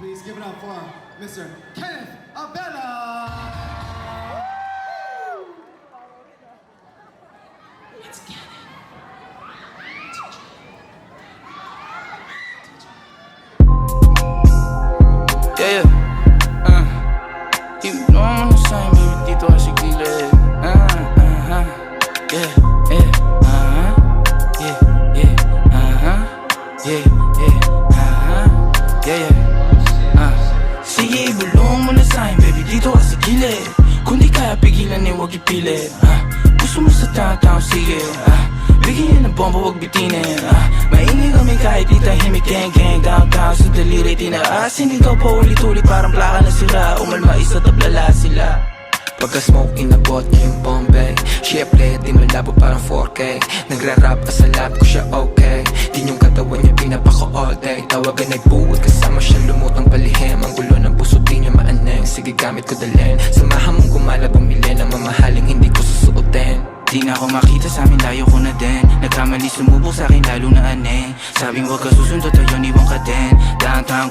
Please give it up for Mr. Kenneth Abela! It's Kenneth. Yeah, you know I'm on the same, baby, dito ka sa gilid. Yeah, yeah, yeah, yeah, yeah, yeah, yeah, sige, ibulong mo na sa'kin, baby, dito ka sa gilid. Kung di kaya pigilan, eh, huwag ipilit. Gusto mo sa tao, sige, bigyan ng bomba, huwag bitinin. Maingay kami kahit di tahimik, gang-gang. Downtown sa daliri, tinaas. Hindi ka pa ulit-ulit, parang plaka na sila. Umalma, isa tablala sila. Pagka-smoke, inabot niya yung Bombay. Siyempre, di malabo parang 4K. Nagra-rap pa sa lab ko siya okay. Din yung katawan niya pinapako all day. Tawagan ay buwad, kasama siya lumutang palihim. Ang gulo ng puso di niya maaneng. Sige gamit ko dalhin. Samahan mong gumala, bumili ng mamahaling hindi ko susuotin. Di na ako makita sa amin, layo ko na din. Nagkamali sumubok sa akin, lalo na aneng. Sabing huwag ka susunod, ayun, iwan ka din. Downtown